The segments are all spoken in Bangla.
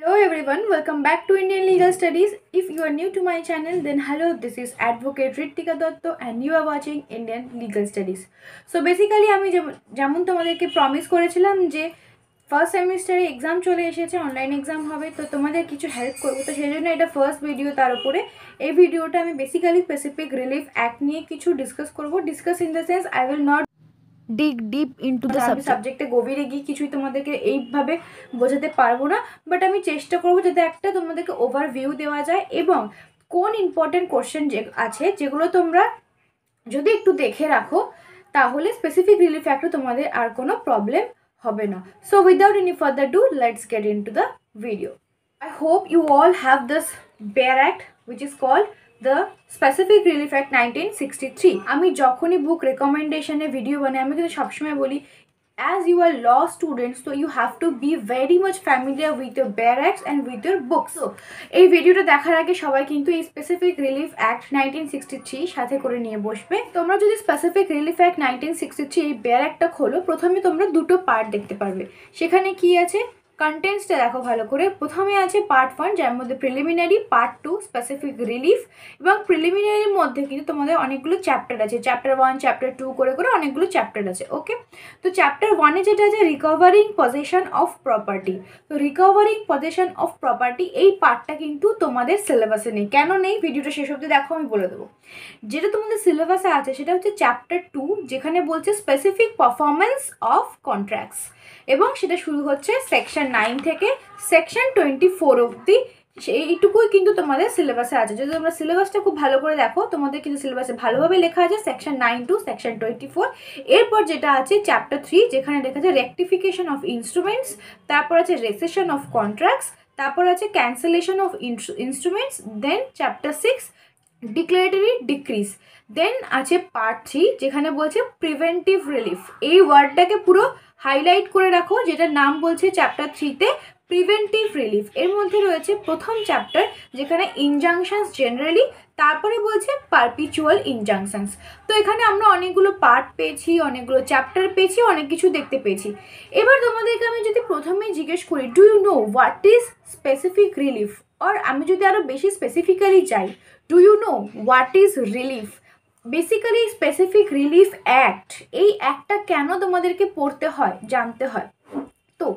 Hello everyone, welcome back to Indian Legal Studies. If you are new to my channel, then hello, this is Advocate Ritika Dotto and you are watching Indian Legal Studies. So basically আমি যেমন তোমাদেরকে প্রমিস করেছিলাম যে ফার্স্ট সেমিস্টারে এক্সাম চলে এসেছে, অনলাইন এক্সাম হবে, তো তোমাদের কিছু হেল্প করবো। তো সেই জন্য এটা ফার্স্ট ভিডিও, তার উপরে এই ভিডিওটা আমি বেসিক্যালি স্পেসিফিক রিলিফ অ্যাক্ট নিয়ে কিছু ডিসকাস করবো। Discuss in the sense I will not dig deep into the সাবজেক্টে গভীরে গিয়ে কিছুই তোমাদেরকে এইভাবে বোঝাতে পারবো না, বাট আমি চেষ্টা করবো যাতে একটা তোমাদেরকে ওভারভিউ দেওয়া যায় এবং কোন ইম্পর্টেন্ট কোশ্চেন যে আছে যেগুলো তোমরা যদি একটু দেখে রাখো তাহলে স্পেসিফিক রিলিফ অ্যাক্টে তোমাদের আর কোনো প্রবলেম হবে না। So without any further do let's get into the video. I hope you all have this BEAR Act which is called the Specific Relief Act 1963. আমি যখনই বুক রেকমেন্ডেশনে ভিডিও বানাই আমি কিন্তু সবসময় বলি as you are law students so you have to be very much familiar with your BEAR Acts and with your books. So এই ভিডিওটা দেখার আগে সবাই কিন্তু এই স্পেসিফিক রিলিফ অ্যাক্ট 1963 সাথে করে নিয়ে বসবে। তোমরা যদি স্পেসিফিক রিলিফ অ্যাক্ট 1963 এই BEAR অ্যাক্টটা খোলো, প্রথমে তোমরা দুটো পার্ট দেখতে পারবে। সেখানে কি আছে কন্টেন্টসটা দেখো ভালো করে। প্রথমে আছে পার্ট 1 যার মধ্যে প্রিলিমিনারি, পার্ট 2 স্পেসিফিক রিলিফ, এবং প্রিলিমিনারির মধ্যে কিন্তু তোমাদের অনেকগুলো চ্যাপ্টার আছে, চ্যাপ্টার 1 চ্যাপ্টার 2 করে করে অনেকগুলো চ্যাপ্টার আছে। ওকে, তো চ্যাপ্টার 1-এ যেটা আছে রিকভারিং পজেশন অফ প্রপার্টি। তো রিকভারিং পজেশন অফ প্রপার্টি এই পার্টটা কিন্তু তোমাদের সিলেবাসে নেই। কেন নেই ভিডিওটা শেষ অবধি দেখো, আমি বলে দেবো। যেটা তোমাদের সিলেবাসে আছে সেটা হচ্ছে চ্যাপ্টার 2, যেখানে বলছে স্পেসিফিক পারফরমেন্স অফ কন্ট্রাক্টস, এবং সেটা শুরু হচ্ছে সেকশন 9 থেকে সেকশন 24 অবধি। এইটুকুই কিন্তু তোমাদের সিলেবাসে আছে। যদি তোমরা সিলেবাসটা খুব ভালো করে দেখো তোমাদের কিন্তু সিলেবাসে ভালোভাবে লেখা আছে সেকশন 9 টু সেকশন 24। এরপর যেটা আছে চ্যাপ্টার 3, যেখানে লেখা আছে রেকটিফিকেশন অফ ইনস্ট্রুমেন্টস, তারপর আছে রেসেশন অফ কন্ট্রাক্টস, তারপর আছে cancellation of instruments, then chapter 6 declaratory decrees, then আছে পার্ট 3 যেখানে বলছে প্রিভেন্টিভ রিলিফ। এই ওয়ার্ডটাকে পুরো হাইলাইট করে রাখো, যেটার নাম বলছে চ্যাপ্টার 3-তে প্রিভেন্টিভ রিলিফ। এর মধ্যে রয়েছে প্রথম চ্যাপ্টার যেখানে ইনজাংশনস জেনারেলি, তারপরে বলছে পারপিচুয়াল ইনজাংশনস। তো এখানে আমরা অনেকগুলো পার্ট পেয়েছি, অনেকগুলো চ্যাপ্টার পেয়েছি, অনেক কিছু দেখতে পেয়েছি। এবার তোমাদেরকে আমি যদি প্রথমেই জিজ্ঞেস করি do you know what is specific relief, আর আমি যদি আরও বেশি স্পেসিফিক্যালি চাই do you know what is relief. Basically specific relief act, এই অ্যাক্টটা কেন তোমাদেরকে পড়তে হয়, জানতে হয়। তো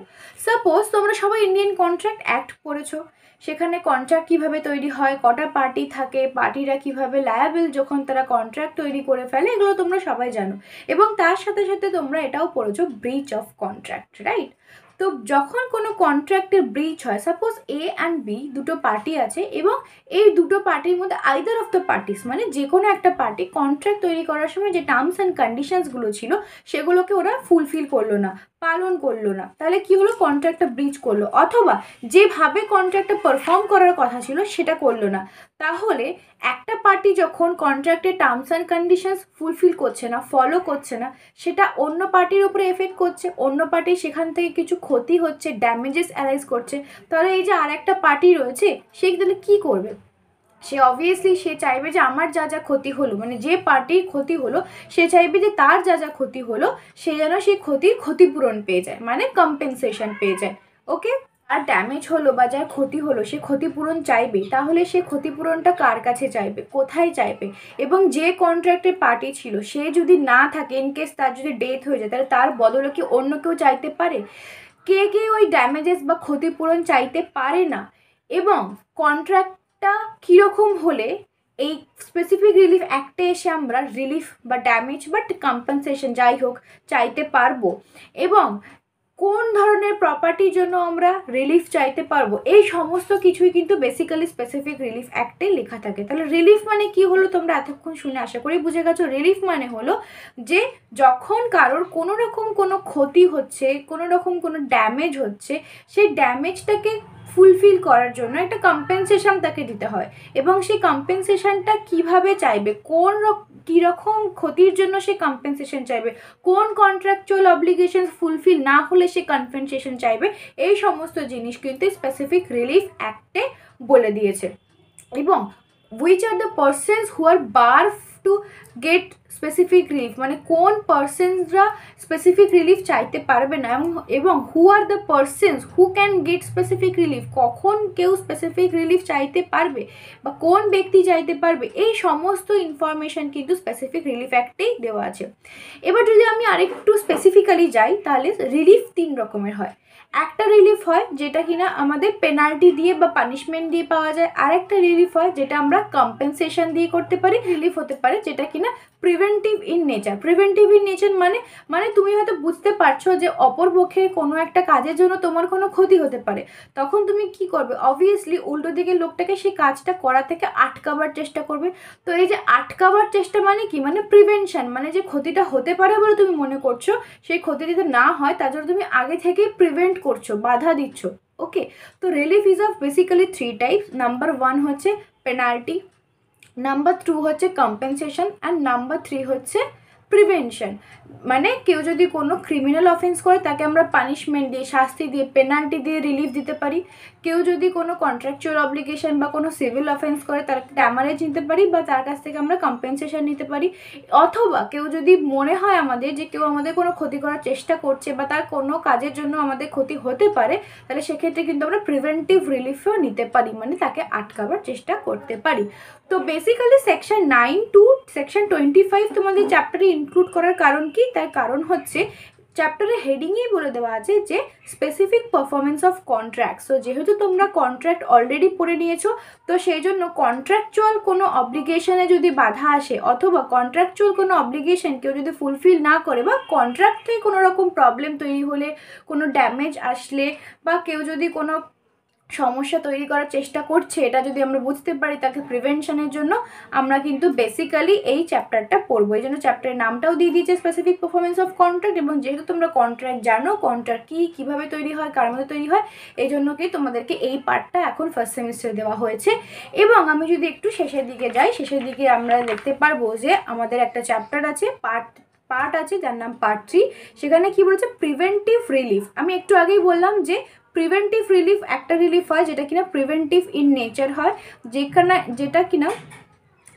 সাপোজ তোমরা সবাই ইন্ডিয়ান কন্ট্রাক্ট অ্যাক্ট পড়েছো, সেখানে কন্ট্রাক্ট কীভাবে তৈরি হয়, কটা পার্টি থাকে, পার্টিরা কীভাবে লায়াবল যখন তারা কন্ট্রাক্ট তৈরি করে ফেলে, এগুলো তোমরা সবাই জানো। এবং তার সাথে সাথে তোমরা এটাও পড়েছো ব্রিচ অফ কন্ট্রাক্ট, রাইট? তো যখন কোনো কন্ট্রাক্টের ব্রিচ হয়, সাপোজ এ অ্যান্ড বি দুটো পার্টি আছে, এবং এই দুটো পার্টির মধ্যে আইদার অফ দ্য পার্টিস মানে যে কোনো একটা পার্টি কন্ট্রাক্ট তৈরি করার সময় যে টার্মস অ্যান্ড কন্ডিশনসগুলো ছিল সেগুলোকে ওরা ফুলফিল করলো না, পালন করলো না, তাহলে কি হলো, কন্ট্রাক্টটা ব্রিচ করলো, অথবা যেভাবে কন্ট্রাক্টটা পারফর্ম করার কথা ছিল সেটা করলো না। তাহলে একটা পার্টি যখন কন্ট্রাক্টের টার্মস অ্যান্ড কন্ডিশনস ফুলফিল করছে না, ফলো করছে না, সেটা অন্য পার্টির উপরে এফেক্ট করছে, অন্য পার্টির সেখান থেকে কিছু ক্ষতি হচ্ছে, ড্যামেজেস অ্যারাইজ করছে। তাহলে এই যে আর একটা পার্টি রয়েছে সে তাহলে কী করবে, সে অবভিয়াসলি সে চাইবে যে আমার যা যা ক্ষতি হলো, মানে যে পার্টির ক্ষতি হলো সে চাইবে যে তার যা যা ক্ষতি হলো সে যেন সেই ক্ষতির ক্ষতিপূরণ পেয়ে যায়, মানে কম্পেনসেশন পেয়ে যায়। ওকে, আর ড্যামেজ হলো বা যার ক্ষতি হলো সে ক্ষতিপূরণ চাইবে, তাহলে সে ক্ষতিপূরণটা কার কাছে চাইবে, কোথায় চাইবে, এবং যে কন্ট্রাক্টের পার্টি ছিল সে যদি না থাকে, ইনকেস তার যদি ডেথ হয়ে যায়, তাহলে তার বদলে কি অন্য কেউ চাইতে পারে? কে কে ওই ড্যামেজেস বা ক্ষতিপূরণ চাইতে পারে না? এবং কন্ট্রাক্টটা কীরকম হলে এই স্পেসিফিক রিলিফ অ্যাক্টে এসে আমরা রিলিফ বা ড্যামেজ বা কম্পেনসেশন যাই হোক চাইতে পারবো, এবং কোন ধরনের প্রপার্টির জন্য আমরা রিলিফ চাইতে পারবো, এই সমস্ত কিছুই কিন্তু বেসিক্যালি স্পেসিফিক রিলিফ অ্যাক্টে লেখা থাকে। তাহলে রিলিফ মানে কি হলো তোমরা এতক্ষণ শুনে আশা করি বুঝে গেছো। রিলিফ মানে হলো যে যখন কারোর কোনো রকম কোনো ক্ষতি হচ্ছে, কোনো রকম কোনো ড্যামেজ হচ্ছে, সেই ড্যামেজটাকে ফুলফিল করার জন্য একটা কম্পেনসেশন তাকে দিতে হয়, এবং সেই কম্পেনসেশনটা কিভাবে চাইবে, কীরকম ক্ষতির জন্য সে কম্পেনসেশন চাইবে, কোন কন্ট্রাকচুয়াল অব্লিগেশনস ফুলফিল না হলে সে কম্পেনসেশন চাইবে, এই সমস্ত জিনিস কিন্তু স্পেসিফিক রিলিফ অ্যাক্টে বলে দিয়েছে। এবং which are the persons who are barred to get specific relief, মানে কোন পার্সনসরা স্পেসিফিক রিলিফ চাইতে পারবে না, এবং who are the persons who can get specific relief, কখন কেউ স্পেসিফিক রিলিফ চাইতে পারবে বা কোন ব্যক্তি চাইতে পারবে, এই সমস্ত ইনফরমেশন কিন্তু স্পেসিফিক রিলিফ অ্যাক্টেই দেওয়া আছে। এবার যদি আমি আরেকটু স্পেসিফিক্যালি যাই, তাহলে রিলিফ 3 রকমের হয়। একটা রিলিফ হয় যেটা কিনা আমাদের পেনাল্টি দিয়ে বা পানিশমেন্ট দিয়ে পাওয়া যায়, আর একটা রিলিফ হয় যেটা আমরা কম্পেনসেশন দিয়ে করতে পারি। রিলিফ হতে পারে যেটা কিনা preventive in nature. Preventive in nature মানে তুমি হয়তো বুঝতে পারছো যে অপরপক্ষে কোনো একটা কাজের জন্য তোমার কোনো ক্ষতি হতে পারে, তখন তুমি কি করবে, অবভিয়াসলি উল্টো দিকে লোকটাকে সেই কাজটা করা থেকে আটকাবার চেষ্টা করবে। তো এই যে আটকাবার চেষ্টা মানে কি, মানে প্রিভেনশন, মানে যে ক্ষতিটা হতে পারে বলে তুমি মনে করছো সেই ক্ষতি যাতে না হয় তার জন্য তুমি আগে থেকেই প্রিভেন্ট করছো, বাধা দিচ্ছ। ওকে, তো relief is of basically 3 types. Number 1 হচ্ছে পেনাল্টি, নাম্বার 2 হচ্ছে কম্পেনসেশন, অ্যান্ড নাম্বার 3 হচ্ছে প্রিভেনশন। মানে কেউ যদি কোনো ক্রিমিনাল অফেন্স করে তাকে আমরা পানিশমেন্ট দিয়ে, শাস্তি দিয়ে, পেনাল্টি দিয়ে রিলিফ দিতে পারি। কেউ যদি কোনো কন্ট্রাকচুয়াল অব্লিগেশন বা কোনো সিভিল অফেন্স করে তার ড্যামারেজ নিতে পারি বা তার কাছ থেকে আমরা কম্পেনসেশন নিতে পারি। অথবা কেউ যদি মনে হয় আমাদের যে কেউ আমাদের কোনো ক্ষতি করার চেষ্টা করছে বা তার কোনো কাজের জন্য আমাদের ক্ষতি হতে পারে, তাহলে সেক্ষেত্রে কিন্তু আমরা প্রিভেন্টিভ রিলিফও নিতে পারি, মানে তাকে আটকাবার চেষ্টা করতে পারি। তো বেসিক্যালি সেকশন 9 টু সেকশন 25 তোমাদের চ্যাপ্টারে ইনক্লুড করার কারণ কি, তার কারণ হচ্ছে চ্যাপ্টারের হেডিংয়েই বলে দেওয়া আছে যে specific performance of contract. So যেহেতু তোমরা কন্ট্রাক্ট অলরেডি পড়ে নিয়েছো, তো সেই জন্য কন্ট্রাকচুয়াল কোনো অব্লিগেশনে যদি বাধা আসে অথবা কন্ট্রাকচুয়াল কোনো অব্লিগেশন কেউ যদি ফুলফিল না করে বা কন্ট্রাক্ট থেকে কোনো রকম প্রবলেম তৈরি হলে, কোনো ড্যামেজ আসলে বা কেউ যদি কোনো সমস্যা তৈরি করার চেষ্টা করছে, এটা যদি আমরা বুঝতে পারি তাকে প্রিভেনশনের জন্য আমরা কিন্তু বেসিক্যালি এই চ্যাপ্টারটা পড়বো। এই জন্য চ্যাপ্টারের নামটাও দিয়ে দিয়েছে স্পেসিফিক পারফরমেন্স অফ কন্ট্রাক্ট। এবং যেহেতু তোমরা কন্ট্রাক্ট জানো, কন্ট্রাক্ট কী, কীভাবে তৈরি হয়, কার মধ্যে তৈরি হয়, এই জন্য কি তোমাদেরকে এই পার্টটা এখন ফার্স্ট সেমিস্টারে দেওয়া হয়েছে। এবং আমি যদি একটু শেষের দিকে যাই, শেষের দিকে আমরা দেখতে পারবো যে আমাদের একটা চ্যাপ্টার আছে, পার্ট আছে যার নাম পার্ট 3। সেখানে কি বলেছে, প্রিভেন্টিভ রিলিফ। আমি একটু আগেই বললাম যে প্রিভেন্টিভ রিলিফ একটা রিলিফ হয় যেটা কিনা প্রিভেন্টিভ ইন নেচার হয়, যেটা কিনা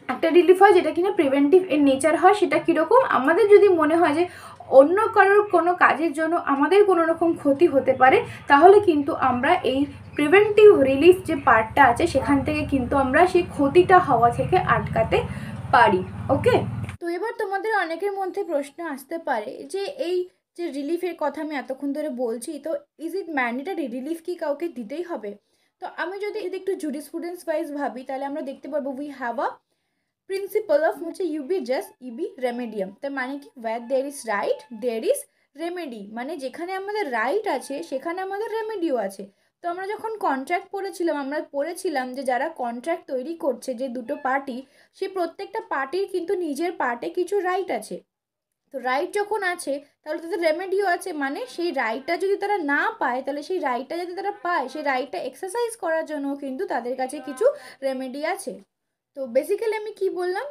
একটা রিলিফ হয় যেটা কিনা প্রিভেন্টিভ ইন নেচার হয়। সেটা কীরকম, আমাদের যদি মনে হয় যে অন্য কারোর কোনো কাজের জন্য আমাদের কোনো রকম ক্ষতি হতে পারে, তাহলে কিন্তু আমরা এই প্রিভেন্টিভ রিলিফ যে পার্টটা আছে সেখান থেকে কিন্তু আমরা সেই ক্ষতিটা হওয়া থেকে আটকাতে পারি। ওকে, তো এবার তোমাদের অনেকের মধ্যে প্রশ্ন আসতে পারে যে এই যে রিলিফের কথা আমি এতক্ষণ ধরে বলছি, তো ইজ ইট ম্যান্ডেটরি, রিলিফ কি কাউকে দিতেই হবে? তো আমি যদি একটু জুরিসপ্রুডেন্স ওয়াইজ ভাবি, তাহলে আমরা দেখতে পারবো we have a principle of হচ্ছে ইউবি জাস্ট ইবি রেমেডিয়াম। তার মানে কি, where there is right there is remedy, মানে যেখানে আমাদের রাইট আছে সেখানে আমাদের রেমেডিও আছে। তো আমরা যখন কন্ট্রাক্ট পড়েছিলাম, আমরা পড়েছিলাম যে যারা কন্ট্রাক্ট তৈরি করছে, যে দুটো পার্টি, সে প্রত্যেকটা পার্টির কিন্তু নিজের পার্টে কিছু রাইট আছে। তো রাইট যখন আছে তাহলে তাদের রেমেডিও আছে, মানে সেই রাইটটা যদি তারা না পায়, তাহলে সেই রাইটটা যদি তারা পায়, সেই রাইটটা এক্সারসাইজ করার জন্য কিন্তু তাদের কাছে কিছু রেমেডি আছে। তো বেসিক্যালি আমি কি বললাম,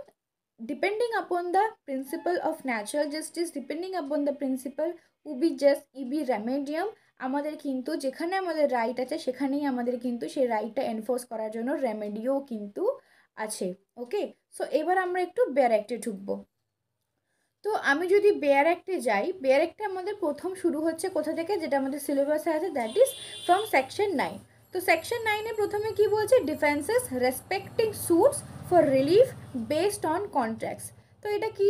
depending upon the principle of natural justice, depending upon the principle ubi jus ইবি remedium, আমাদের কিন্তু যেখানে আমাদের রাইট আছে সেখানেই আমাদের কিন্তু সেই রাইটটা এনফোর্স করার জন্য রেমেডিও কিন্তু আছে। ওকে, সো এবার আমরা একটু বেয়ার অ্যাক্টে ঢুকবো। তো আমি যদি বেয়ার অ্যাক্টে যাই, বেয়ার অ্যাক্টে আমাদের প্রথম শুরু হচ্ছে কোথা থেকে, যেটা আমাদের সিলেবাসে আছে, দ্যাট ইজ ফ্রম সেকশন 9। তো সেকশন 9-এ প্রথমে কি বলছে, defences respecting suits for relief based on contracts. তো এটা কি,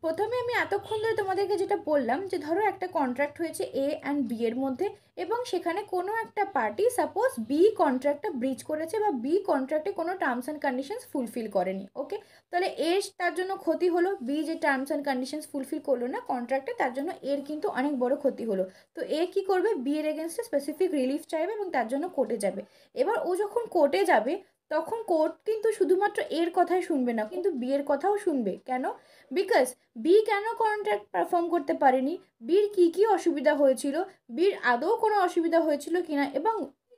প্রথমে আমি এতক্ষণ ধরে তোমাদেরকে যেটা বললাম যে ধরো একটা কন্ট্রাক্ট হয়েছে এ অ্যান্ড বি এর মধ্যে, এবং সেখানে কোনো একটা পার্টি সাপোজ বি কন্ট্রাক্টটা ব্রিচ করেছে বা বি কন্ট্রাক্টে কোনো টার্মস অ্যান্ড কন্ডিশনস ফুলফিল করেনি। ওকে, তাহলে এর তার জন্য ক্ষতি হলো, বি যে টার্মস অ্যান্ড কন্ডিশনস ফুলফিল করলো না কন্ট্রাক্টে, তার জন্য এর কিন্তু অনেক বড় ক্ষতি হলো। তো এ কি করবে, বি এর এগেনস্টে স্পেসিফিক রিলিফ চাইবে এবং তার জন্য কোর্টে যাবে। এবার ও যখন কোর্টে যাবে তখন কোর্ট কিন্তু শুধুমাত্র এর কথাই শুনবে না, কিন্তু বি এর কথাও শুনবে। কেন, বিকজ বি কেন কন্ট্রাক্ট পারফর্ম করতে পারেনি, বির কী কী অসুবিধা হয়েছিল, বির আদৌ কোনো অসুবিধা হয়েছিল কিনা, এবং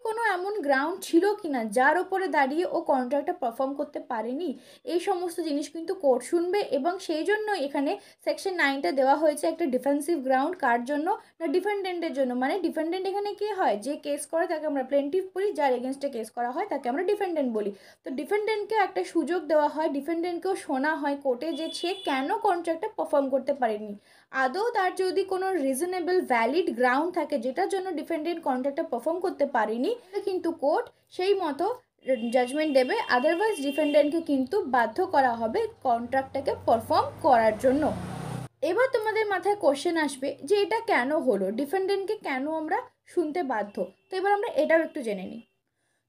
কোনো এমন গ্রাউন্ড ছিল কি না যার ওপরে দাঁড়িয়ে ও কন্ট্রাক্টটা পারফর্ম করতে পারেনি, এই সমস্ত জিনিস কিন্তু কোর্ট শুনবে। এবং সেই জন্য এখানে সেকশন 9টা দেওয়া হয়েছে একটা ডিফেন্সিভ গ্রাউন্ড কার জন্য না ডিফেন্ডেন্টের জন্য। মানে ডিফেন্ডেন্ট এখানে কি হয়, যে কেস করে তাকে আমরা প্লেন্টিফ বলি, যার এগেনস্টে কেস করা হয় তাকে আমরা ডিফেন্ডেন্ট বলি। তো ডিফেন্ডেন্টকে একটা সুযোগ দেওয়া হয়, ডিফেন্ডেন্টকেও শোনা হয় কোর্টে যে সে কেন কন্ট্রাক্টটা পারফর্ম করতে পারেনি, আদৌ তার যদি কোনো রিজনেবল ভ্যালিড গ্রাউন্ড থাকে যেটার জন্য ডিফেন্ডেন্ট কন্ট্রাক্টটা পারফর্ম করতে পারেনি, কিন্তু কোর্ট সেই মতো জাজমেন্ট দেবে। আদারওয়াইজ ডিফেন্ডেন্টকে কিন্তু বাধ্য করা হবে কন্ট্রাক্টটাকে পারফর্ম করার জন্য। এবার তোমাদের মাথায় কোশ্চেন আসবে যে এটা কেন হলো, ডিফেন্ডেন্টকে কেন আমরা শুনতে বাধ্য। তো এবার আমরা এটাও একটু জেনে নিই।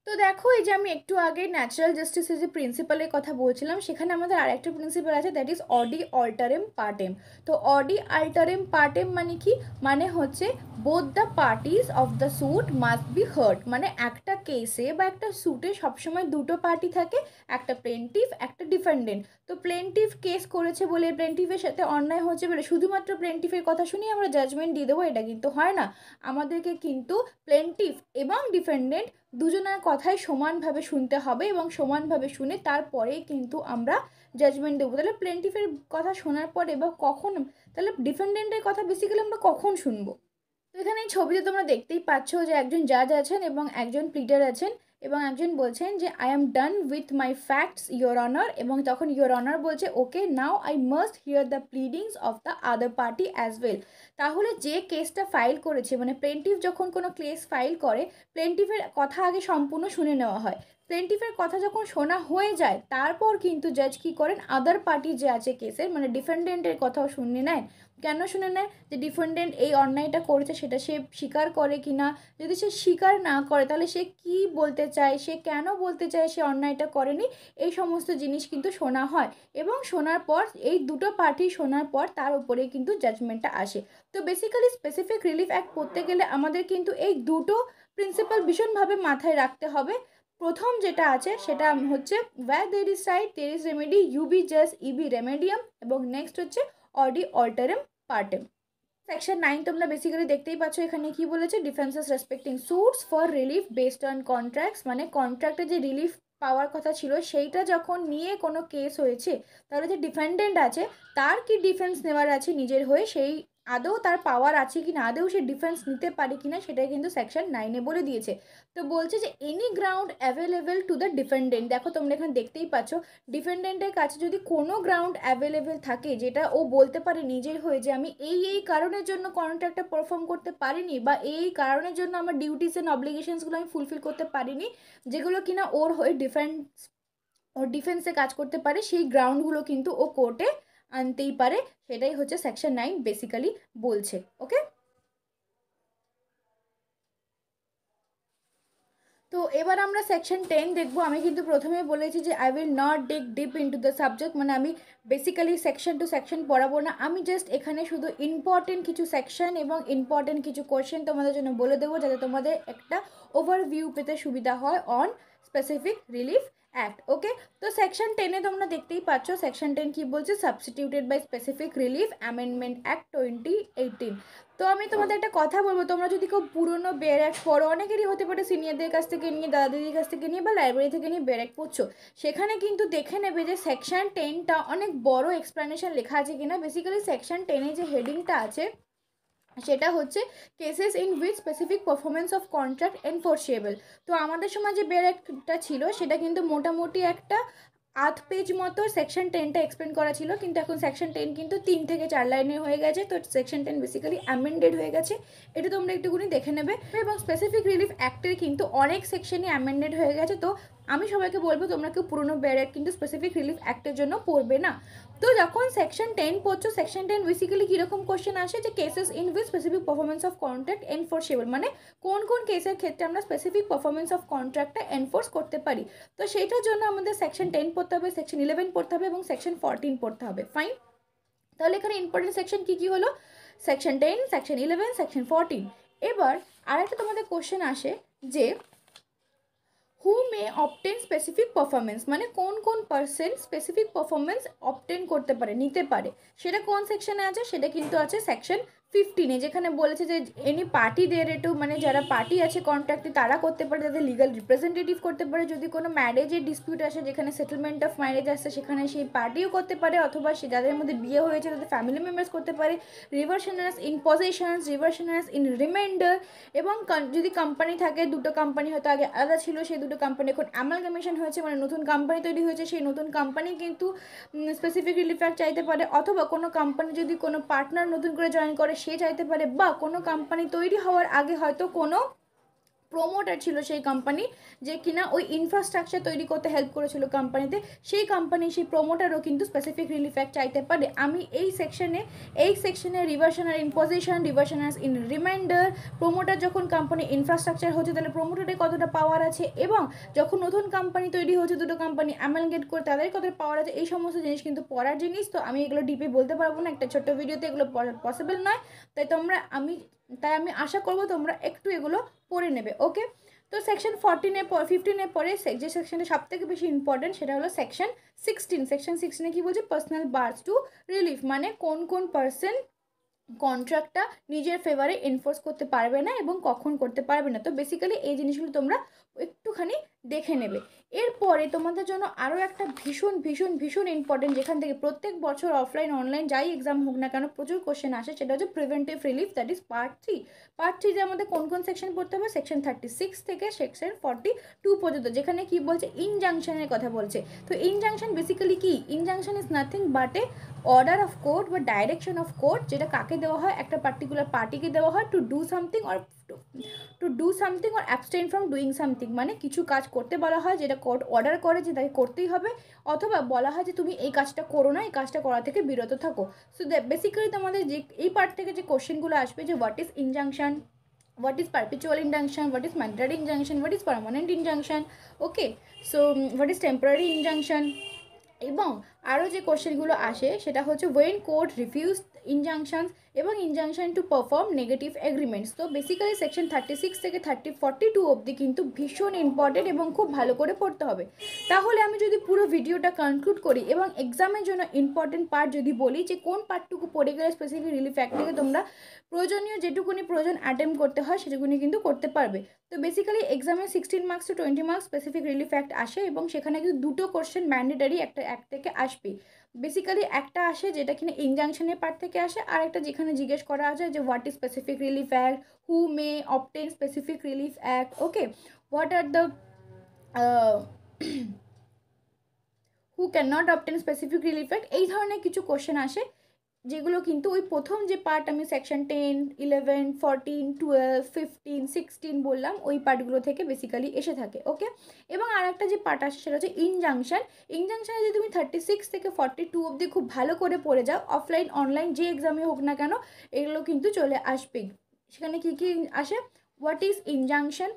তো দেখো, এই যে আমি একটু আগে ন্যাচারাল জাস্টিসের যে প্রিন্সিপালের কথা বলছিলাম, সেখানে আমাদের আরেকটা প্রিন্সিপাল আছে, দ্যাট ইজ অডি অল্টারেম পার্টেম। তো অডি অল্টারেম পার্টেম মানে কি, মানে হচ্ছে both the parties of the suit must be heard. মানে একটা কেসে বা একটা স্যুটে সবসময় দুটো পার্টি থাকে, একটা প্লেন্টিফ একটা ডিফেন্ডেন্ট। তো প্লেন্টিফ কেস করেছে বলে, প্লেন্টিফের সাথে অন্যায় হচ্ছে বলে শুধুমাত্র প্লেন্টিফের কথা শুনি আমরা জাজমেন্ট দিয়ে দেবো, এটা কিন্তু হয় না। আমাদেরকে কিন্তু প্লেন্টিফ এবং ডিফেন্ডেন্ট দুজনের কথাই সমানভাবে শুনতে হবে এবং সমানভাবে শুনে তারপরেই কিন্তু আমরা জাজমেন্ট দেবো। তাহলে প্লেন্টিফের কথা শোনার পরে বা কখন, তাহলে ডিফেন্ডেন্টের কথা বেসিক্যালি আমরা কখন শুনবো? তো এখানে এই ছবিতে তোমরা দেখতেই পাচ্ছ যে একজন জাজ আছেন এবং একজন প্লিডার আছেন, এবং একজন বলছেন যে I am done with my facts your honour, এবং তখন ইয়োর অনার বলছে okay now I must hear the pleadings of the other party as well. তাহলে যে কেসটা ফাইল করেছে, মানে প্লেন্টিফ যখন কোনো কেস ফাইল করে, প্লেন্টিফের কথা আগে সম্পূর্ণ শুনে নেওয়া হয়। প্লেন্টিফের কথা যখন শোনা হয়ে যায় তারপর কিন্তু জাজ কী করেন, আদার পার্টি যে আছে কেসের মানে ডিফেন্ডেন্টের কথাও শুনে নেয়। কেন শুনে নেয়, যে ডিফেন্ডেন্ট এই অন্যায়টা করেছে সেটা সে স্বীকার করে কি না। যদি সে স্বীকার না করে তাহলে সে কি বলতে চায়, সে কেন বলতে চায় সে অন্যায়টা করেনি, এই সমস্ত জিনিস কিন্তু শোনা হয়। এবং শোনার পর এই দুটো পার্টি শোনার পর তার উপরে কিন্তু জাজমেন্টটা আসে। তো বেসিক্যালি স্পেসিফিক রিলিফ অ্যাক্ট করতে গেলে আমাদের কিন্তু এই দুটো প্রিন্সিপাল ভীষণভাবে মাথায় রাখতে হবে। প্রথম যেটা আছে সেটা হচ্ছে where there is right there is remedy, ubi just ইবি remedium, এবং নেক্সট হচ্ছে অডি অল্টারেম পার্টেম। সেকশন 9 তোমরা বেসিক্যালি দেখতেই পাচ্ছ এখানে কি বলেছে, defences respecting suits for relief based on contracts. মানে কন্ট্রাক্টে যে রিলিফ পাওয়ার কথা ছিল সেইটা যখন নিয়ে কোনো কেস হয়েছে, তাহলে যে ডিফেন্ডেন্ট আছে তার কি ডিফেন্স নেওয়ার আছে নিজের হয়ে, সেই আদৌ তার পাওয়ার আছে কি না, আদৌ সে ডিফেন্স নিতে পারে কি না, সেটাই কিন্তু সেকশন 9-এ বলে দিয়েছে। তো বলছে যে any ground available to the defendant. দেখো তোমরা এখানে দেখতেই পাচ্ছ ডিফেন্ডেন্টের কাছে যদি কোনো গ্রাউন্ড অ্যাভেলেবেল থাকে যেটা ও বলতে পারে নিজের হয়ে যে আমি এই কারণের জন্য কন্ট্রাক্টটা পারফর্ম করতে পারিনি, বা এই কারণের জন্য আমার ডিউটিস অ্যান্ড অব্লিগেশনসগুলো আমি ফুলফিল করতে পারিনি, যেগুলো কিনা ওর হয়ে ওর ডিফেন্সে কাজ করতে পারে, সেই গ্রাউন্ডগুলো কিন্তু ও কোর্টে আনতেই পারে। সেটাই হচ্ছে সেকশন 9 বেসিক্যালি বলছে। ওকে, তো এবার আমরা সেকশন 10 দেখবো। আমি কিন্তু প্রথমে বলেছি যে I will not dig deep into the subject, মানে আমি বেসিক্যালি সেকশন টু সেকশন পড়াবো না, আমি জাস্ট এখানে শুধু ইম্পর্টেন্ট কিছু সেকশন এবং ইম্পর্টেন্ট কিছু কোয়েশ্চেন তোমাদের জন্য বলে দেবো, যাতে তোমাদের একটা ওভারভিউ পেতে সুবিধা হয় অন স্পেসিফিক রিলিফ অ্যাক্ট। ওকে, তো সেকশন 10-এ তোমরা দেখতেই পাচ্ছ সেকশন 10 কি বলছে, substituted by specific relief amendment act 2018। তো আমি তোমাদের একটা কথা বলবো, তোমরা যদি খুব পুরনো বেয়ার অ্যাক্ট পড়ো, অনেকেরই হতে পারে সিনিয়রদের কাছ থেকে নিয়ে, দাদা দিদির কাছ থেকে নিয়ে বা লাইব্রেরি থেকে নিয়ে বেয়ার অ্যাক্ট পড়ছো, সেখানে কিন্তু দেখে নেবে যে সেকশন 10টা অনেক বড় এক্সপ্লেনেশন লেখা আছে কিনা। বেসিক্যালি সেকশন 10-এ যে হেডিংটা আছে সেটা হচ্ছে cases in which specific performance of contract enforceable. তো আমাদের সময় যে বেয়ার অ্যাক্টটা ছিল সেটা কিন্তু মোটামুটি একটা 8 পেজ মতো সেকশন 10টা এক্সপ্লেন করা ছিল, কিন্তু এখন সেকশন 10 কিন্তু 3 থেকে 4 লাইনে হয়ে গেছে। তো সেকশন 10 বেসিক্যালি অ্যামেন্ডেড হয়ে গেছে, এটা তোমরা একটুখানি দেখে নেবে। এবং স্পেসিফিক রিলিফ অ্যাক্টের কিন্তু অনেক সেকশনই অ্যামেন্ডেড হয়ে গেছে। তো আমি সবাইকে বলবো তোমরা কেউ পুরনো বেয়ার অ্যাক্ট কিন্তু স্পেসিফিক রিলিফ অ্যাক্টের জন্য পড়বে না। তো যখন সেকশন 10 পড়ছো, সেকশন 10 বেসিক্যালি কীরকম কোশ্চেন আসে, যে cases in which specific performance of contract enforceable, মানে কোন কোন কেসের ক্ষেত্রে আমরা স্পেসিফিক পারফরমেন্স অফ কন্ট্রাক্টটা এনফোর্স করতে পারি। তো সেইটার জন্য আমাদের সেকশন 10 পড়তে হবে, সেকশন 11 পড়তে হবে এবং সেকশন 14 পড়তে হবে। ফাইন, তাহলে এখানে ইম্পর্টেন্ট সেকশন কী কী হলো, সেকশন 10, সেকশন 11, সেকশন 14। এবার আরেকটা তোমাদের কোশ্চেন আসে যে হু মে অবটেন স্পেসিফিক পারফরমেন্স, মানে কোন কোন পার্সন স্পেসিফিক পারফরমেন্স অবটেন করতে পারে, নিতে পারে, সেটা কোন সেকশনে আছে, সেটা কিন্তু আছে সেকশন 15-এ যেখানে বলেছে যে এনি পার্টি দের একটু মানে যারা পার্টি আছে কন্ট্রাক্টে তারা করতে পারে, যাদের লিগাল রিপ্রেজেন্টেটিভ করতে পারে, যদি কোনো ম্যারেজের ডিসপিউট আসে যেখানে সেটেলমেন্ট অফ ম্যারেজ আসছে সেখানে সেই পার্টিও করতে পারে, অথবা সে যাদের মধ্যে বিয়ে হয়েছে তাদের ফ্যামিলি মেম্বার্স করতে পারে, রিভার্সনার্স ইন পজিশনস, রিভার্সনার্স ইন রিমাইন্ডার, এবং যদি কোম্পানি থাকে, দুটো কোম্পানি হয়তো আগে আলাদা ছিল, সেই দুটো কোম্পানি এখন অ্যামালগামেশন হয়েছে মানে নতুন কোম্পানি তৈরি হয়েছে, সেই নতুন কোম্পানি কিন্তু স্পেসিফিক রিলিফ অ্যাক্ট চাইতে পারে, অথবা কোনো কোম্পানি যদি কোনো পার্টনার নতুন করে জয়েন করে সে চাইতে পারে, বা কোনো কোম্পানি তৈরি হওয়ার আগে হয়তো কোনো প্রোমোটার ছিল সেই কোম্পানি যে কিনা ওই ইনফ্রাস্ট্রাকচার তৈরি করতে হেল্প করেছিল কোম্পানিতে, সেই কোম্পানি সেই প্রোমোটারও কিন্তু স্পেসিফিক রিলিফ অ্যাক্ট চাইতে পারে। আমি এই সেকশনে reversioner in possession, reversioners in remainder, promoter যখন কোম্পানি ইনফ্রাস্ট্রাকচার হচ্ছে তাহলে প্রোমোটারে কতটা পাওয়ার আছে, এবং যখন নতুন কোম্পানি তৈরি হচ্ছে দুটো কোম্পানি অ্যামালগেট করে তাদের কতটা পাওয়ার আছে, এই সমস্ত জিনিস কিন্তু পড়ার জিনিস। তো আমি এগুলো ডিপে বলতে পারবো না, একটা ছোট্ট ভিডিওতে এগুলো পসিবল নয়, তাই আমি আশা করবো তোমরা একটু এগুলো পড়ে নেবে। ওকে, তো সেকশন 15-এর পরে যে সেকশনটা সব থেকে বেশি ইম্পর্টেন্ট সেটা হলো সেকশন 16। সেকশন 16-এ কি বলছে, পার্সোনাল বার্স টু রিলিফ, মানে কোন পার্সন কন্ট্রাক্টটা নিজের ফেভারে এনফোর্স করতে পারবে না এবং কখন করতে পারবে না। তো বেসিক্যালি এই জিনিসগুলো তোমরা একটুখানি দেখে নেবে। এরপরে তোমাদের জন্য আরও একটা ভীষণ ভীষণ ভীষণ ইম্পর্টেন্ট, যেখান থেকে প্রত্যেক বছর অফলাইন অনলাইন যাই এক্সাম হোক না কেন প্রচুর কোশ্চেন আসে, সেটা হচ্ছে preventive relief, that is part 3। Part 3-তে আমাদের কোন সেকশন পড়তে হবে, সেকশন 36 থেকে সেকশন 42 পর্যন্ত, যেখানে কি বলছে, ইনজাংশনের কথা বলছে। তো ইনজাংশন বেসিক্যালি কি, injunction is nothing but A order of court বা ডাইরেকশন অফ কোর্ট, যেটা কাকে দেওয়া হয়, একটা পার্টিকুলার পার্টিকে দেওয়া হয় to do something or abstain from doing something, মানে কিছু কাজ করতে বলা হয় যেটা কোর্ট অর্ডার করে যে তাকে করতেই হবে, অথবা বলা হয় যে তুমি এই কাজটা করো না, এই কাজটা করা থেকে বিরত থাকো। সো বেসিক্যালি তোমাদের যে এই পার্ট থেকে যে কোশ্চেনগুলো আসবে, যে what is injunction, what is perpetual injunction, what is mandatory injunction, what is permanent injunction, okay, so what is temporary injunction, এবং আরও যে কোশ্চেনগুলো আসে সেটা হচ্ছে ওয়েন কোর্ট রিফিউজ ইনজাংশনস এবং injunction to perform negative agreements. তো বেসিক্যালি সেকশন 36 থেকে 42 অবধি কিন্তু ভীষণ ইম্পর্টেন্ট এবং খুব ভালো করে পড়তে হবে। তাহলে আমি যদি পুরো ভিডিওটা কনক্লুড করি এবং এক্সামের জন্য ইম্পর্টেন্ট পার্ট যদি বলি, যে কোন পার্টটুকু পড়ে গেলে স্পেসিফিক রিলিফ অ্যাক্ট থেকে তোমরা প্রয়োজনীয় যেটুকুনি প্রয়োজন অ্যাটেম্প করতে হয় সেটুকুনি কিন্তু করতে পারবে। তো বেসিক্যালি এক্সামে 16 marks to 20 marks specific relief act আসে, এবং সেখানে কিন্তু দুটো কোশ্চেন ম্যান্ডেটারি একটা অ্যাক্ট থেকে আসবে। বেসিক্যালি একটা আসে যেটা কিনা ইনজাংশনের পার্ট থেকে আসে, আর একটা যেখানে জিজ্ঞেস করা যায় যে what is specific relief act, who May obtain specific relief act, okay, what are the who can not obtain specific relief act, এই ধরনের কিছু কোশ্চেন আসে, যেগুলো কিন্তু ওই প্রথম যে পার্ট আমি সেকশন 10, 11, 14, 12, 15, 16 বললাম ওই পার্টগুলো থেকে বেসিক্যালি এসে থাকে। ওকে, এবং আর একটা যে পার্ট আসে সেটা হচ্ছে ইনজাংশনে যদি তুমি 36 থেকে 42 অবধি খুব ভালো করে পড়ে যাও, অফলাইন অনলাইন যে এক্সামে হোক না কেন এগুলো কিন্তু চলে আসবেই। সেখানে কী কী আসে, what is injunction,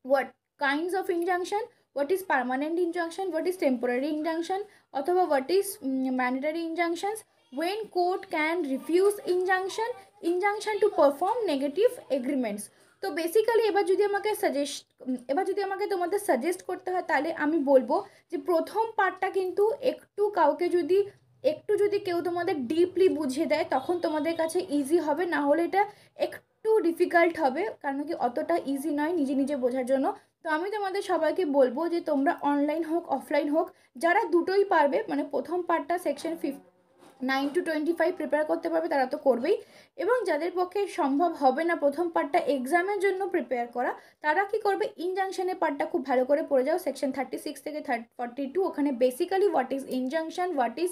what kinds of injunction, what is permanent injunction, what is temporary injunction, অথবা what is mandatory injunctions, when court can refuse injunction to perform negative agreements। তো বেসিক্যালি এবার যদি আমাকে তোমাদের সাজেস্ট করতে হয় তাহলে আমি বলবো যে প্রথম পার্টটা কিন্তু একটু যদি কেউ তোমাদের ডিপলি বুঝিয়ে দেয় তখন তোমাদের কাছে ইজি হবে, না হলে এটা একটু ডিফিকাল্ট হবে, কারণ কি অতটা ইজি নয় নিজে নিজে বোঝার জন্য। তো আমি তোমাদের সবাইকে বলবো যে তোমরা অনলাইন হোক অফলাইন হোক যারা দুটোই পারবে, মানে প্রথম পার্টটা সেকশন 9 to 25 প্রিপেয়ার করতে পারবে তারা তো করবেই, এবং যাদের পক্ষে সম্ভব হবে না প্রথম পার্টটা এক্সামের জন্য প্রিপেয়ার করা, তারা কি করবে, ইনজাংশনের পার্টটা খুব ভালো করে পড়ে যাও সেকশন 36 থেকে 42। ওখানে basically what is injunction, what is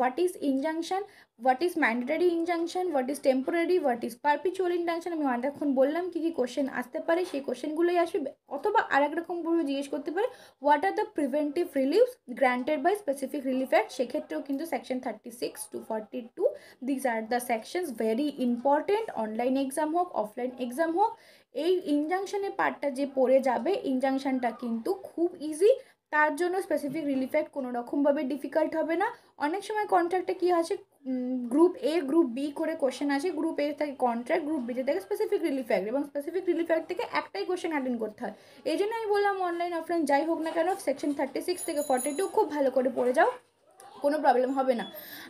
what is injunction, what is mandatory injunction, what is temporary, what is perpetual injunction, আমি অনেকক্ষণ বললাম কী কী কোশ্চেন আসতে পারে, সেই কোশ্চেনগুলোই আসবে। অথবা আরেক রকমভাবে জিজ্ঞেস করতে পারে what are the preventive reliefs granted by specific relief act, সেক্ষেত্রেও কিন্তু section 36 to 42 this are the sections very important, online exam হোক অফলাইন এক্সাম হোক। এই ইনজাংশনের পার্টটা যে পড়ে যাবে, ইনজাংশনটা কিন্তু খুব ইজি, তার জন্য স্পেসিফিক রিলিফ অ্যাক্ট কোনো রকমভাবে ডিফিকাল্ট হবে না। অনেক সময় কন্ট্রাক্টে কী আছে, গ্রুপ এ গ্রুপ বি করে কোশ্চেন আসে, গ্রুপ এ থেকে কন্ট্রাক্ট, গ্রুপ বিতে থেকে স্পেসিফিক রিলিফ অ্যাক্ট, এবং স্পেসিফিক রিলিফ অ্যাক্ট থেকে একটাই কোশ্চেন অ্যাটেন্ড করতে হয়। এই জন্য আমি বললাম অনলাইন অফলাইন যাই হোক না কেন সেকশন 36 থেকে 42 খুব ভালো করে পড়ে যাও, কোনো প্রবলেম হবে না।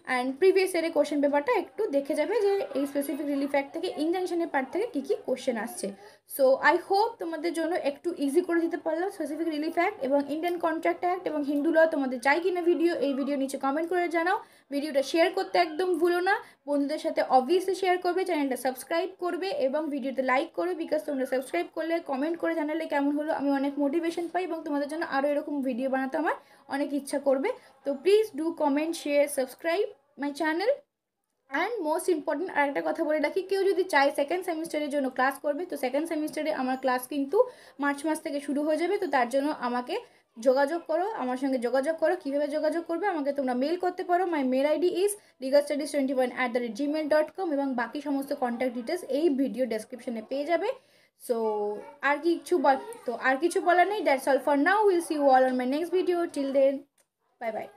অ্যান্ড প্রিভিয়াস ইয়ারে কোশ্চেন পেপারটা একটু দেখে যাবে যে এই স্পেসিফিক রিলিফ অ্যাক্ট থেকে ইনজাংশনের পার্ট থেকে কী কী কোশ্চেন আসছে। সো আই হোপ তোমাদের জন্য একটু ইজি করে দিতে পারলাম স্পেসিফিক রিলিফ অ্যাক্ট এবং ইন্ডিয়ান কন্ট্রাক্ট অ্যাক্ট এবং হিন্দু ল তোমাদের চাই কিনা ভিডিও, এই ভিডিও নিচে কমেন্ট করে জানাও। ভিডিওটা শেয়ার করতে একদম ভুলো না, বন্ধুদের সাথে অবভিয়াসলি শেয়ার করবে, চ্যানেলটা সাবস্ক্রাইব করবে এবং ভিডিওতে লাইক করবে, বিকজ তোমরা সাবস্ক্রাইব করলে কমেন্ট করে জানালে কেমন হলো আমি অনেক মোটিভেশন পাই এবং তোমাদের জন্য আরও এরকম ভিডিও বানাতে আমার অনেক ইচ্ছা করবে। তো please do comment, share, subscribe my channel. And most important আরেকটা কথা বলে রাখি, কেউ যদি চায় সেকেন্ড সেমিস্টারের জন্য ক্লাস করবে, তো সেকেন্ড সেমিস্টারে আমার ক্লাস কিন্তু মার্চ মাস থেকে শুরু হয়ে যাবে। তো তার জন্য আমাকে যোগাযোগ করো, আমার সঙ্গে যোগাযোগ করো। কীভাবে যোগাযোগ করবে, আমাকে তোমরা মেল করতে পারো। মাই মেল আইডি ইজ legalstudies21@gmail.com এবং বাকি সমস্ত কন্ট্যাক্ট ডিটেলস এই ভিডিও ডেসক্রিপশনে পেয়ে যাবে। সো আর কিছু বলার নেই। That's all for now, will see you all on my next video. Till then, bye by.